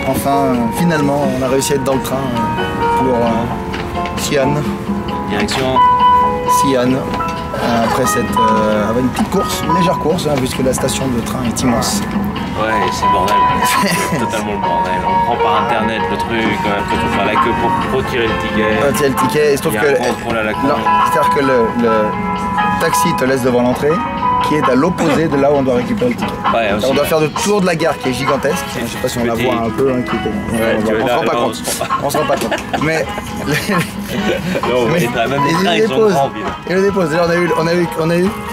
Enfin, finalement, on a réussi à être dans le train pour Xi'an. Direction Xi'an. Après cette une petite course, une légère course, hein, puisque la station de train est immense. Ouais, c'est le bordel. C'est totalement le bordel. On prend par internet le truc, après il faut faire la queue pour retirer le ticket. Retirer le ticket, il se trouve que c'est-à-dire que le taxi te laisse devant l'entrée, qui est à l'opposé de là où on doit récupérer le ticket. Ouais, aussi, on doit faire le tour de la gare qui est gigantesque. Je ne sais pas si on la voit un peu, hein, qui était... on se rend pas compte. On se rend pas compte. Mais il le dépose.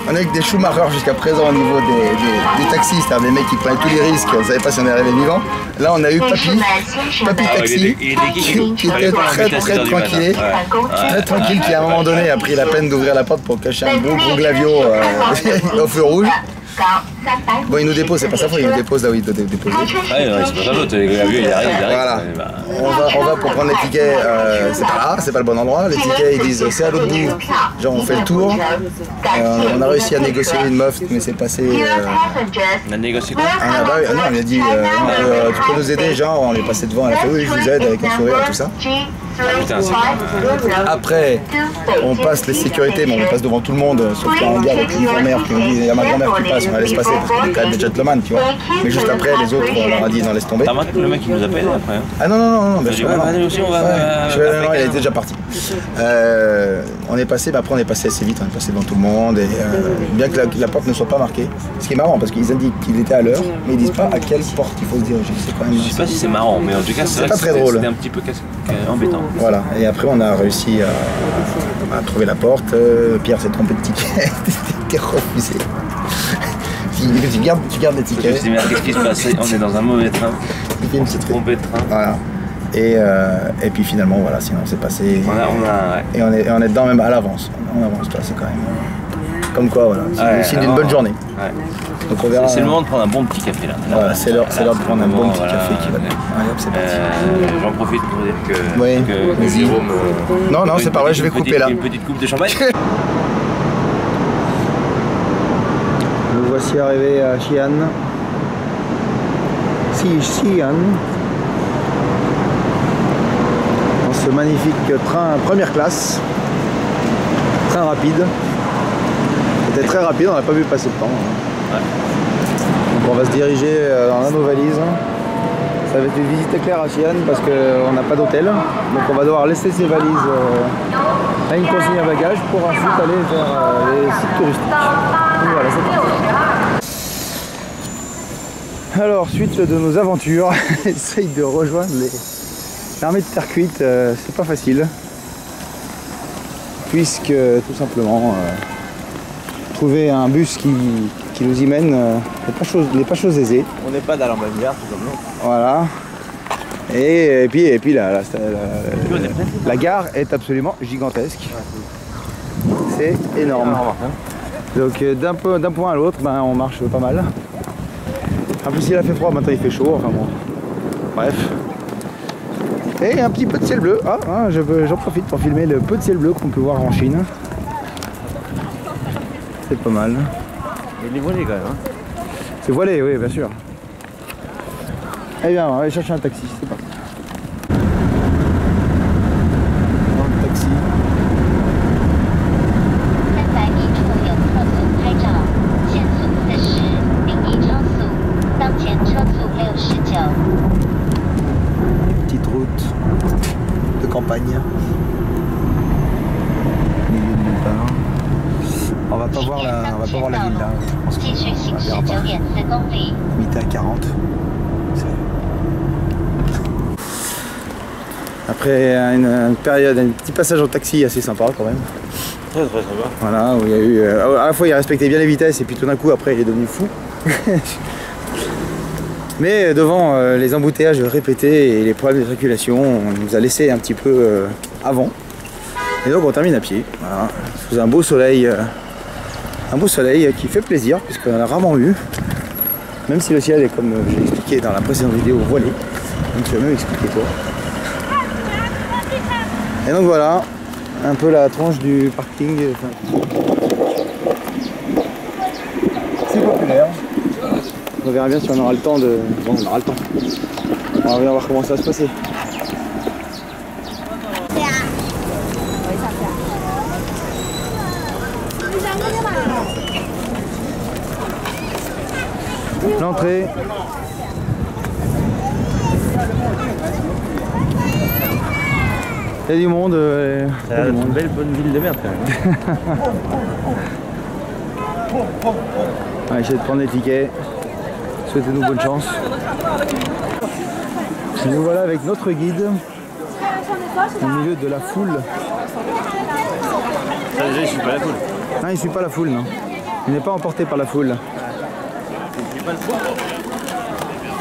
On a eu des Schumacher jusqu'à présent au niveau des taxis, c'est-à-dire des mecs qui prenaient tous les risques, on ne savait pas si on est arrivé vivant. Là on a eu Papy Taxi, qui était très tranquille, qui à un moment donné a pris la peine d'ouvrir la porte pour cacher un gros glavio au feu rouge. Bon, il nous dépose, c'est pas sa faute, il nous dépose là où il doit déposer. Ouais, c'est pas sa faute, les gars, il arrive. Voilà. On va pour prendre les tickets, c'est pas là, c'est pas le bon endroit. Les tickets, ils disent c'est à l'autre bout. Genre, on fait le tour. On a réussi à négocier une meuf, mais c'est passé. On a négocié quoi? Non, elle a dit tu peux nous aider, genre, on est passé devant, elle a fait oui, je vous aide avec un sourire et tout ça. Putain, après, on passe les sécurités, mais on passe devant tout le monde, sauf qu'il y a un gars avec une grand-mère qui nous dit il y a ma grand-mère qui passe, on va laisser passer parce qu'on est quand même des gentlemen, tu vois. Mais juste après, les autres, on leur a dit non, laisse tomber. T'as remarqué le mec qui nous a payé après? Ah non, bah, je allez aussi, on va. Non, il était déjà parti. On est passé, après on est passé assez vite, on est passé devant tout le monde, et bien que la porte ne soit pas marquée, ce qui est marrant parce qu'ils indiquent qu'il était à l'heure, mais ils disent pas à quelle porte il faut se diriger. C'est quand même. Je sais pas si c'est marrant, mais en tout cas, c'est pas très drôle. C'était un petit peu embêtant. Voilà, et après on a réussi à trouver la porte. Pierre s'est trompé de ticket, c'était refusé. Tu gardes les tickets. Je me suis dit, merde, qu'est-ce qui se passe? On est dans un mauvais train. On s'est trompé de train. Voilà. Et puis finalement, voilà, sinon c'est passé. Ouais. Et on est dedans même à l'avance. On avance, toi, c'est quand même. Comme quoi, voilà. C'est le signe d'une bonne journée. Ouais. Donc on verra. C'est le moment de prendre un bon petit café là. Voilà, c'est l'heure de prendre un bon petit café qui va bien. Allez, hop, c'est parti. J'en profite pour dire que Jérôme. Non, c'est pas vrai, je vais couper là. Une petite coupe de champagne. Nous voici arrivés à Xi'an. Xi'an. Dans ce magnifique train première classe. Train rapide. C'était très rapide, on n'a pas vu passer le temps. Ouais. Donc on va se diriger dans nos valises. Ça va être une visite éclair à Xi'an parce qu'on n'a pas d'hôtel. Donc on va devoir laisser ces valises à une consigne à bagages pour ensuite aller vers les sites touristiques. Donc voilà, c'est parti. Alors, suite de nos aventures, on essaye de rejoindre l'armée de terre cuite, c'est pas facile. Puisque tout simplement, trouver un bus qui nous y mène n'est pas chose aisée. On n'est pas dans la même gare, tout simplement. Voilà. Et puis la gare est absolument gigantesque. C'est énorme. Donc d'un point à l'autre, on marche pas mal. En plus il a fait froid, maintenant il fait chaud, enfin bon. Bref. Et un petit peu de ciel bleu. J'en profite pour filmer le peu de ciel bleu qu'on peut voir en Chine. C'est pas mal. Il est voilé quand même. Hein. C'est voilé, oui, bien sûr. Eh bien, on va aller chercher un taxi, c'est parti. Dans le taxi. Petite route de campagne. Milieu de nulle part. On va pas voir la ville là. Je pense qu'on verra pas. Limité à 40. Après une période, un petit passage en taxi assez sympa quand même. Très sympa. Voilà, où il y a eu. À la fois il respectait bien les vitesses et puis tout d'un coup après il est devenu fou. Mais devant les embouteillages répétés et les problèmes de circulation, on nous a laissé un petit peu avant. Et donc on termine à pied, voilà, sous un beau soleil qui fait plaisir puisqu'on en a rarement eu. Même si le ciel est, comme j'ai expliqué dans la précédente vidéo, voilé. Donc tu vas même expliquer toi. Et donc voilà, un peu la tranche du parking. C'est populaire. On verra bien si on aura le temps de... Bon, on aura le temps. On va bien voir comment ça va se passer. L'entrée. Il y a du monde. Ça a une belle bonne ville de merde quand même. On va essayer de prendre des tickets. Souhaitez-nous bonne chance. Et nous voilà avec notre guide au milieu de la foule. Ça déjà, je suis pas la foule. Non, il ne suit pas la foule, non. Il n'est pas emporté par la foule.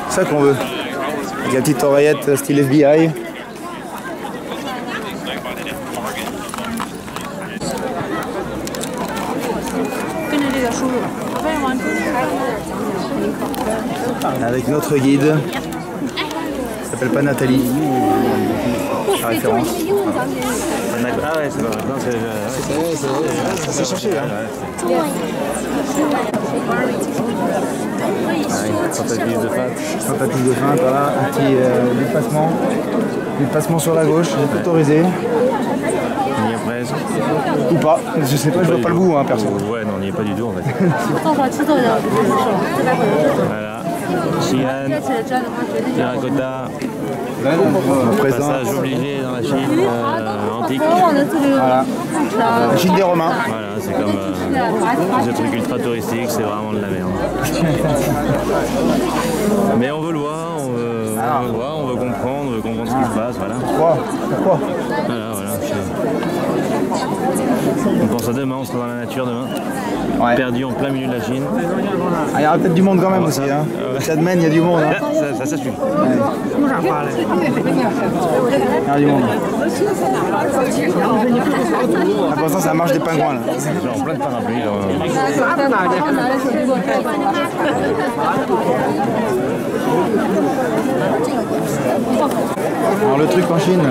C'est ça qu'on veut. Avec la petite oreillette style FBI. Avec notre guide. Elle s'appelle pas Nathalie. La référence. Ah ouais, c'est pas vrai. C'est cherché là. Tentative de feinte. Tentative de feinte, voilà. Un petit dépassement. Dépassement sur la gauche, autorisé. On y est presque. Ou pas, je sais pas, je vois pas le bout, hein, perso. Ouais, non, on n'y est pas du tout en fait. Voilà. Xi'an, terracotta, passage obligé dans la Chine antique. Voilà. La Chine des Romains. Voilà, c'est comme des trucs ultra touristiques, c'est vraiment de la merde. Mais on veut le voir, on veut voir, on veut comprendre ce qui se passe, voilà. Pourquoi? Voilà. On pense à demain, on sera dans la nature demain. Ouais. Perdu en plein milieu de la Chine. Ah, il y aura peut-être du monde quand même aussi. Hein. Ça de il y a du monde. Hein. Ça s'assume. Ouais. Il y a du monde. Ah, pour l'instant, ça marche des pingouins là. Genre plein de parapluies. Alors le truc en Chine,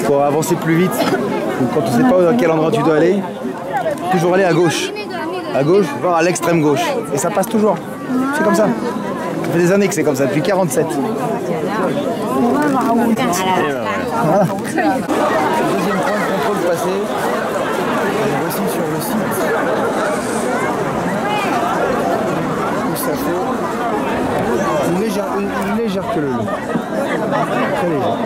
pour avancer plus vite, ou quand tu sais pas à quel endroit tu dois aller, toujours aller à gauche. À gauche, voire à l'extrême gauche. Et ça passe toujours. C'est comme ça. Ça fait des années que c'est comme ça, depuis 47. Voilà. Deuxième point de contrôle passé. Voici sur le site où ça fait une légère queue. Très légère.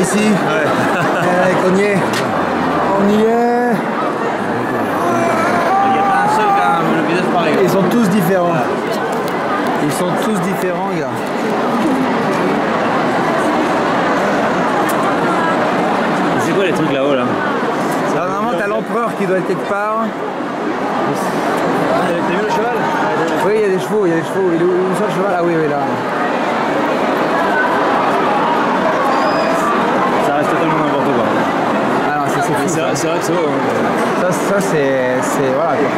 ici. Ouais. On y est. On y est. Il n'y a pas un seul qui a le visage pareil. Ils sont tous différents. Ils sont tous différents, gars. C'est quoi les trucs là-haut là? Normalement, t'as l'empereur qui doit être quelque part. T'as vu le cheval? Oui, il y a des chevaux, il y a des chevaux. Il est où ça le cheval? Ah oui, oui, là. Ça reste totalement n'importe quoi. Ah non, c'est fou. C'est vrai que c'est beau. Ça c'est. Voilà quoi.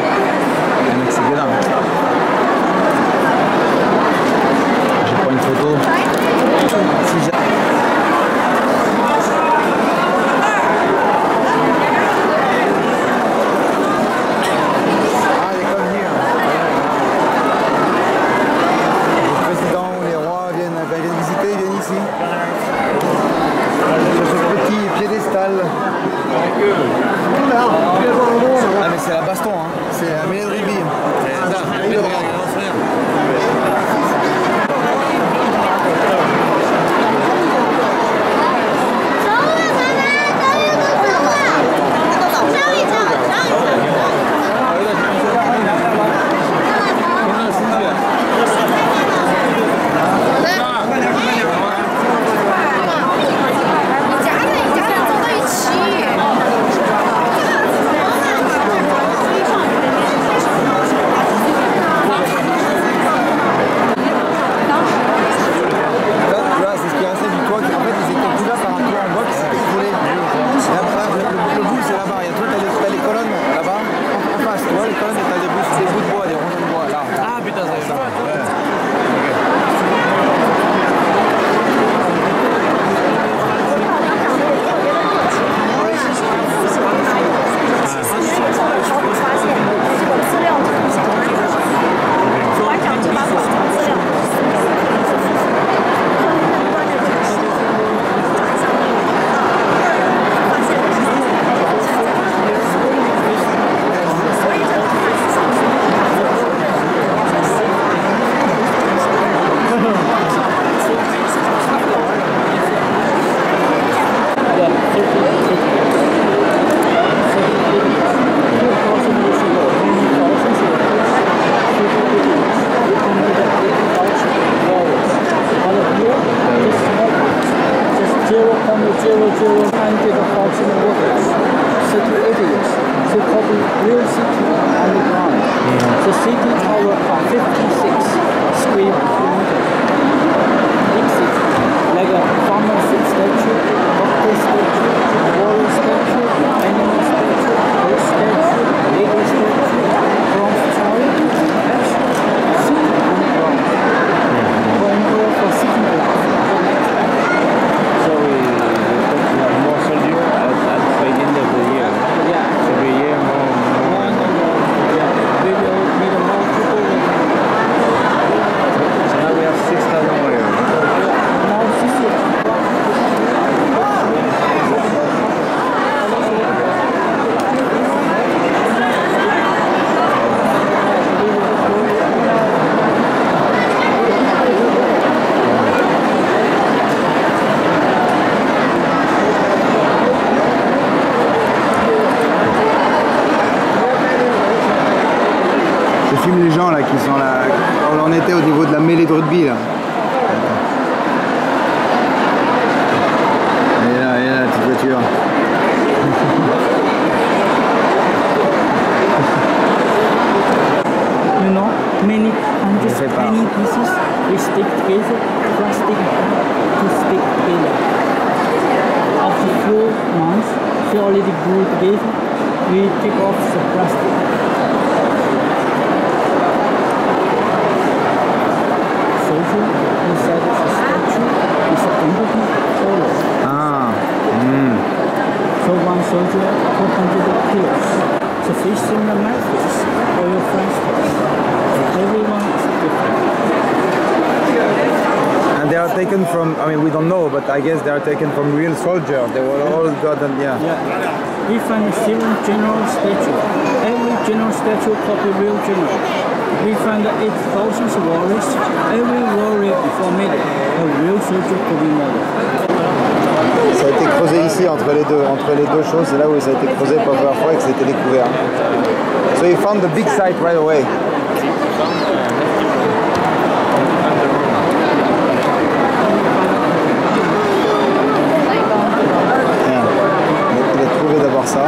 Le mec, c'est dingue. Je prends une photo. Si j'ai... Ah mais c'est la baston, hein. C'est la mêlée de rugby. Les gens là qui sont là, on en était au niveau de la mêlée de rugby là. Et là, la petite voiture. You know, many pieces we stick together, plastic to stick together. After few months, they already grew together. We take off the plastic. Inside the statue is a empathy photo. So one soldier 400 kilos. So fish in the mattress or your friend's face. Everyone is different. And they are taken from, I mean we don't know, but I guess they are taken from real soldiers. They were all gotten, yeah. We find a 7 general statue. Every general statue copy real general. We find 8,000 warriors. Every warrior before medal, a real soldier to be model. So a été creusé ici entre les deux choses. C'est là où ça a été creusé pour la première fois et que ça a été découvert. So you found the big site right away. Il a trouvé d'abord ça.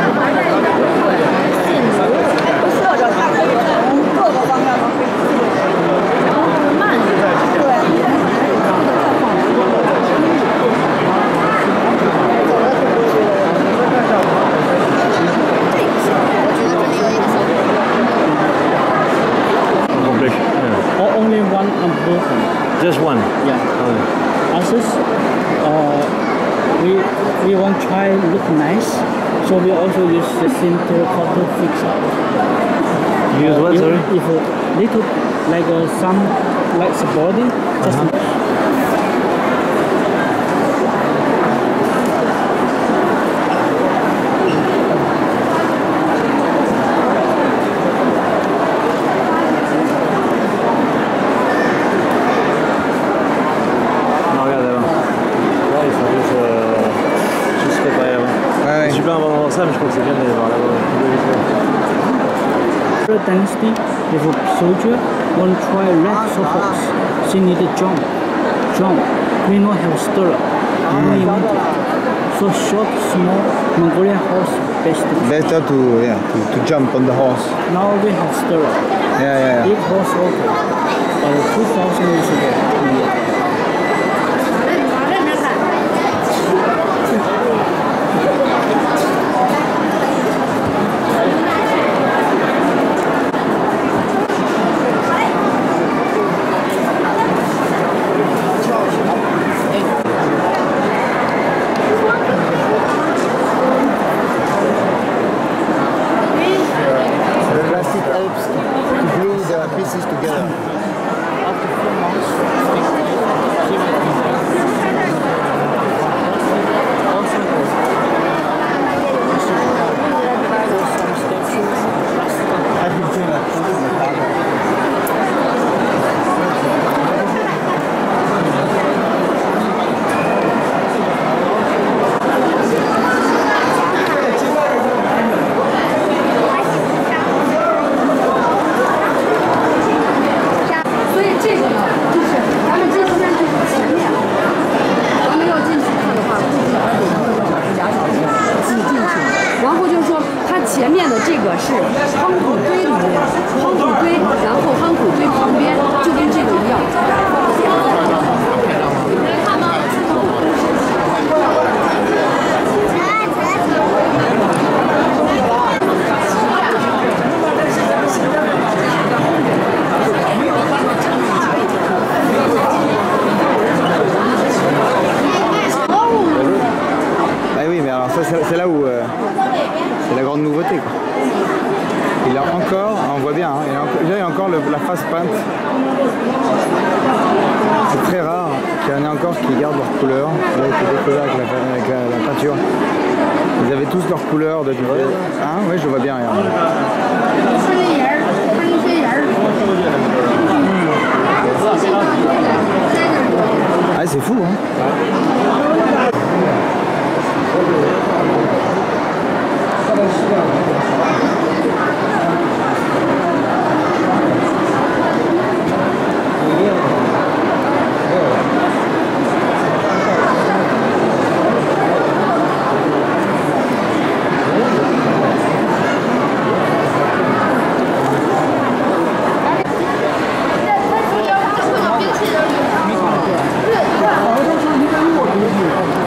Only one person. Just one? Yeah. Others, we want to try look nice, so we also use the same terracotta fixer. You use what, sorry? If a little, like some, like the body, just Mais je crois que c'est bien d'aller voir là-bas. Dynasty, if a soldier want to try red horse, she need to jump. We not have stirrup. Only so short, small Mongolian horse best. Better to jump on the horse. Now we have stirrup. Yeah. Big horse okay. 2000 years ago. Pieces together. After 4 months, C'est là où c'est la grande nouveauté, quoi. Il a encore, on voit bien, hein, il a encore la face peinte. C'est très rare qu'il y en ait encore qui gardent leur couleur. Là, c'est découvert avec la peinture. Ils avaient tous leur couleur de hein, oui, je vois bien. Regarde. Ah, c'est fou, hein.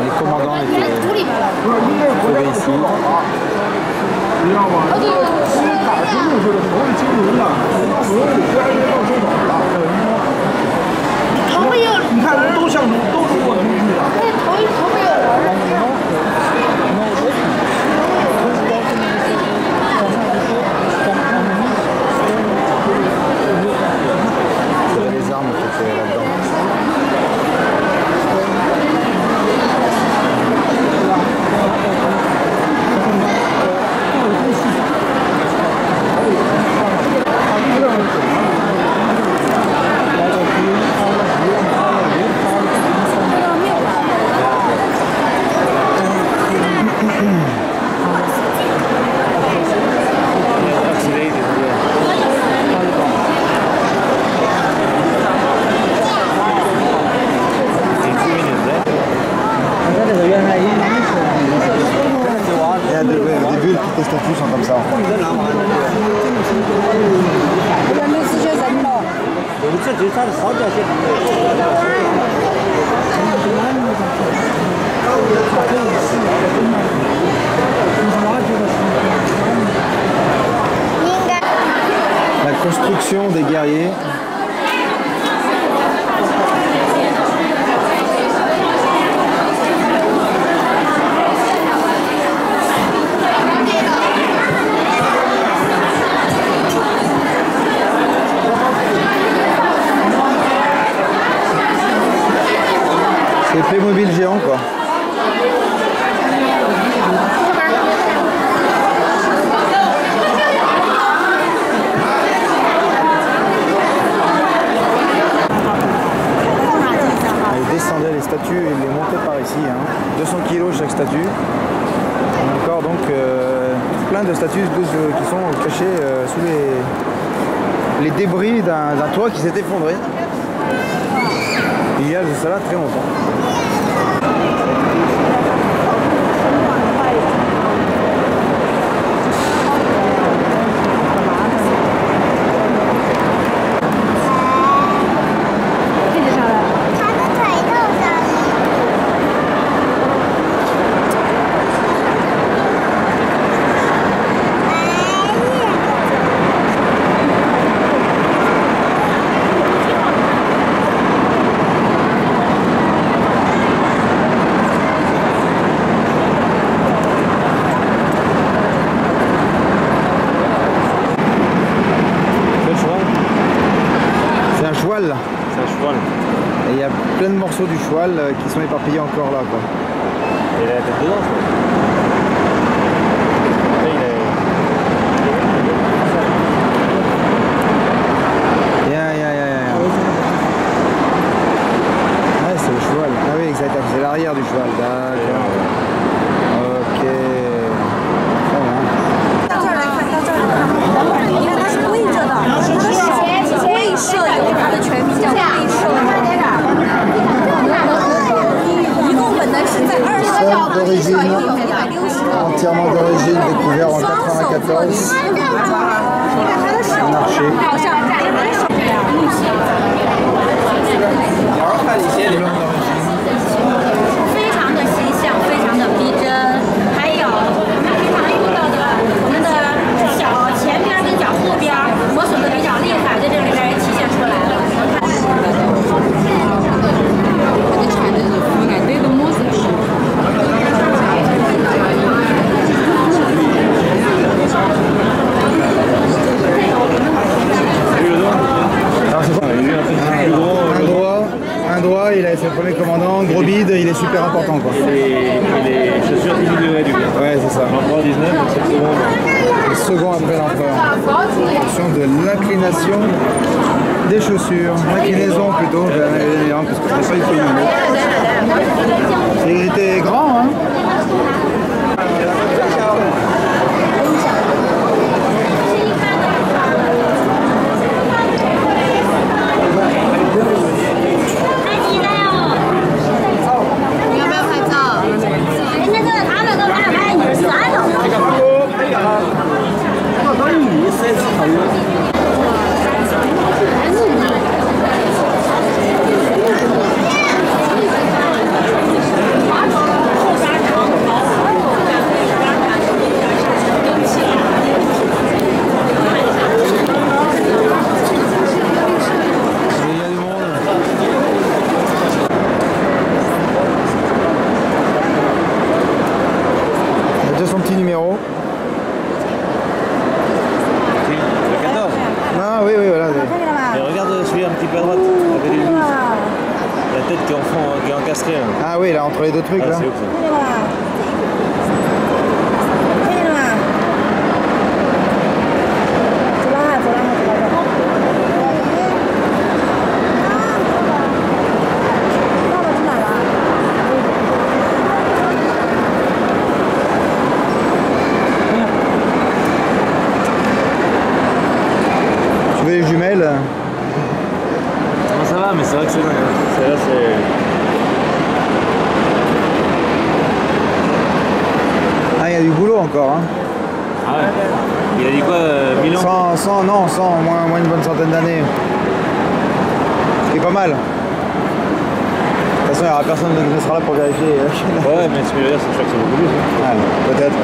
Les commandants étaient trouvés ici. La construction des guerriers. C'est Playmobil géant quoi. Ils descendaient les statues et les montaient par ici. 200 kg chaque statue. On a encore donc plein de statues qui sont cachées sous les débris d'un toit qui s'est effondré. Il y a de cela très longtemps. C'est un cheval. Et il y a plein de morceaux du cheval qui sont éparpillés encore là quoi. Et la tête dedans Ouais, c'est le cheval. Ah oui, exactement. C'est l'arrière du cheval. D'accord. Ok. Ça va. 摄有它的全名叫贵摄油，一共本来是在20个小时160 entièrement d'origine, découvert en 94. Marché. 非常的形象，非常的逼真，还有我们平常用到的我们的脚前边跟脚后边磨损的比较厉害，在这里边也体现出来了。Un droit, il a c'est le premier commandant, gros bide, il est super important quoi. Et les chaussures 18 degrés du coup. Ouais, c'est ça. L'empereur 19, donc c'est le second. Le second après l'empereur. En fonction de l'inclination des chaussures. L'inclinaison plutôt, parce que c'est pas il était grand, hein. Qui est encastré là. Ah oui, là, entre les deux trucs là. C'est ouf ça. Tu veux les jumelles? Non, ça va, mais c'est vrai que c'est dingue. Celle-là, c'est... Ah, il y a du boulot encore. Hein. Ah ouais. Il a dit quoi 1000 ans? 100, non, 100, moins une bonne centaine d'années. pas mal. De toute façon, il n'y aura personne qui sera là pour vérifier. Ouais, mais ce que je veux dire, c'est que c'est beaucoup plus. Ouais, peut-être.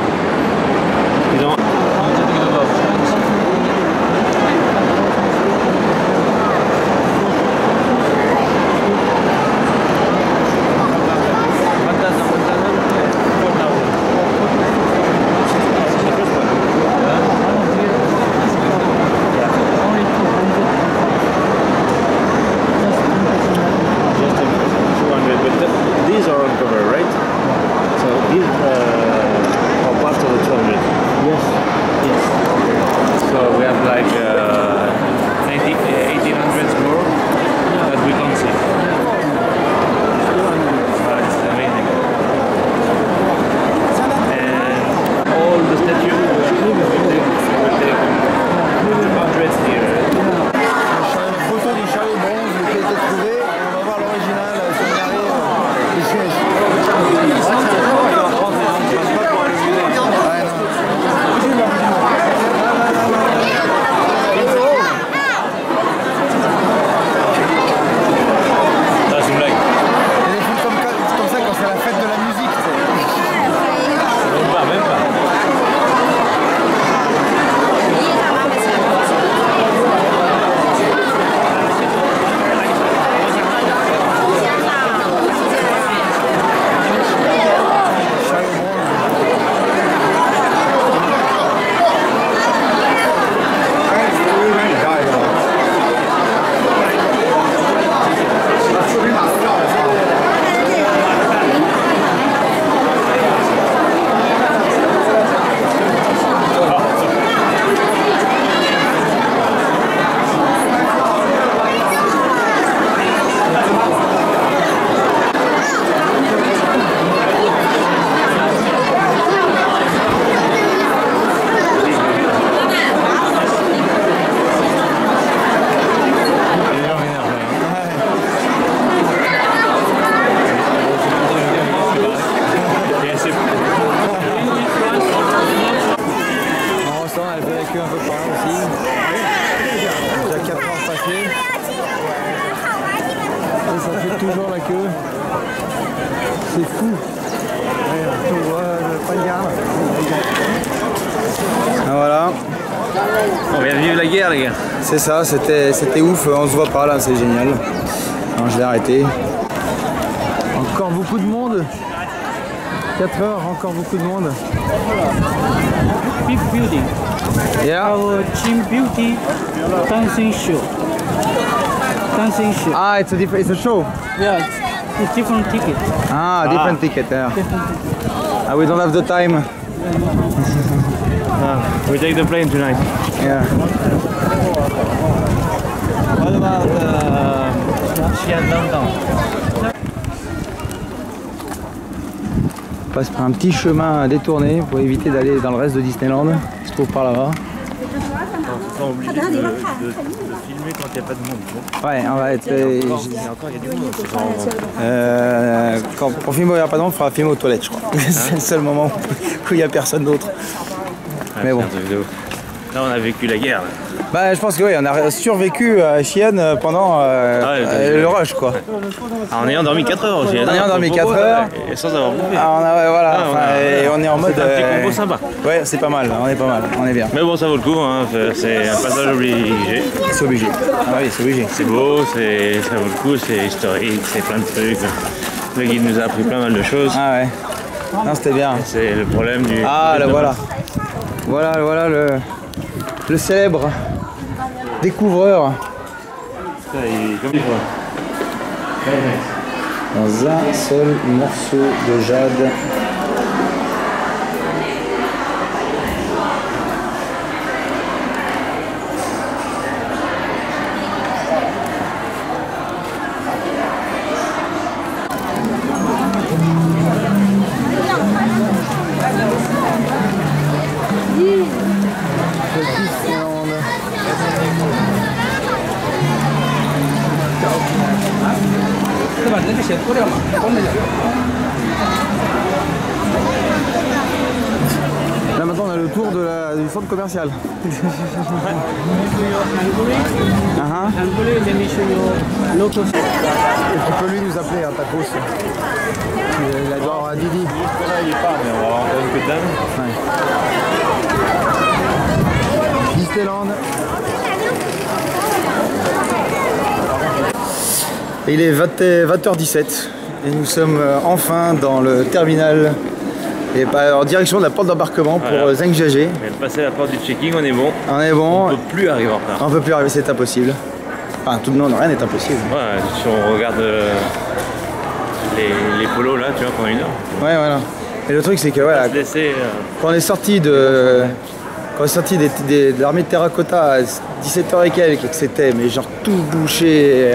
Ils ont... These are on cover, right? So these are part of the 200. Yes. Yes. So we have like 1800 more that we can't see. It's amazing. And all the statues will take 200 here. La photo du chariot bronze qui a été trouvée, on va voir l'original sur le carré du Suez. C'est une blague. Il y a des trucs comme ça quand c'est la fête de la musique. Même pas, même pas. Toujours la queue. C'est fou. Ah, voilà. On vient de vivre la guerre, les gars. C'est ça, c'était ouf. On se voit pas là, c'est génial. Alors, je l'ai arrêté. Encore beaucoup de monde. 4 heures, encore beaucoup de monde. Big building. Yeah. Our Team Beauty dancing show. Dancing show. Ah, it's a show. Yeah, it's different ticket. Ah, different ticket. Yeah. Different ticket. Ah, we don't have the time. We take the plane tonight. Yeah. What about Xi'an downtown? On passe par un petit chemin détourné pour éviter d'aller dans le reste de Disneyland, qui se trouve par là-bas. On est obligé de filmer quand il n'y a pas de monde. Ouais, on va être. Il y a du monde. Pour filmer où il n'y a pas de monde, il faudra filmer aux toilettes, je crois. C'est le seul moment où il n'y a personne d'autre. Mais bon. Là, on a vécu la guerre. Là. Bah, je pense que oui, on a survécu à Xi'an pendant le rush, quoi. En ayant dormi 4 heures aussi. En ayant dormi 4 heures. Et sans avoir bouffé. Voilà, et on est en mode. C'est un petit combo sympa. Ouais, c'est pas mal, on est pas mal, on est bien. Mais bon, ça vaut le coup, hein. C'est un passage obligé. C'est obligé. Ah oui, c'est obligé. C'est beau, ça vaut le coup, c'est historique, c'est plein de trucs. Le guide nous a appris plein mal de choses. Ah ouais. Non, c'était bien. C'est le problème du. Ah, là, voilà. Voilà le célèbre découvreur. Comme il faut. Dans un seul morceau de jade. maintenant on a le tour du centre commercial. Let me show you local. Et tu peux lui nous appeler, hein, Tacos. Il adore un Didi. Là, il est pas, mais on va avoir encore une queue de dame. Ouais. Disneyland. Il est 20h17 et nous sommes enfin dans le terminal et en direction de la porte d'embarquement pour Zhangjiajie. On vient de passer la porte du checking, on est bon. On est bon. On ne peut plus arriver en retard. On ne peut plus arriver, c'est impossible. Enfin, tout le monde, rien n'est impossible. Ouais, si on regarde les polos là, tu vois, pendant 1 heure. Ouais, voilà. Et le truc, c'est que voilà, quand on est sorti de l'armée de terracotta à 17h et quelques, que c'était mais genre tout bouché,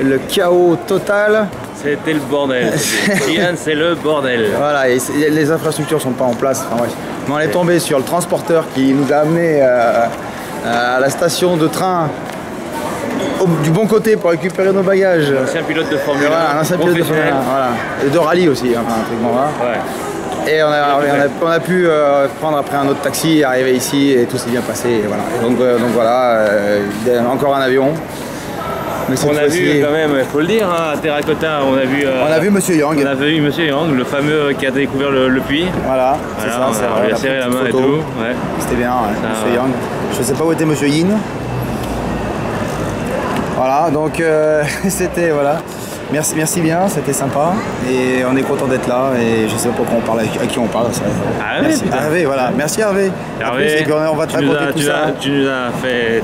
le chaos total. C'était le bordel. Xi'an, c'est le bordel. Voilà, et les infrastructures sont pas en place. Enfin, bref. Mais on est tombé sur le transporteur qui nous a amené à la station de train du bon côté pour récupérer nos bagages. Un ancien pilote de Formule 1. Voilà, un ancien pilote de Formule 1. Voilà. Et de rallye aussi, enfin, un truc bon là. Ouais. Et on a pu prendre après un autre taxi, arriver ici et tout s'est bien passé. Et voilà. Donc voilà, encore un avion. Mais on a vu quand même, il faut le dire, hein, à Terracotta, on a vu Monsieur Yang. On a vu Monsieur Yang, le fameux qui a découvert le puits. Voilà, c'est ça. On lui a serré la main et tout. Ouais. C'était bien, Monsieur Yang. Je ne sais pas où était Monsieur Yin. Voilà, donc c'était, voilà. Merci bien, c'était sympa et on est content d'être là et je sais pas pourquoi on parle, à qui on parle. Merci. Hervé, voilà. Merci Hervé. Hervé, on va te raconter tout ça. Tu nous as fait,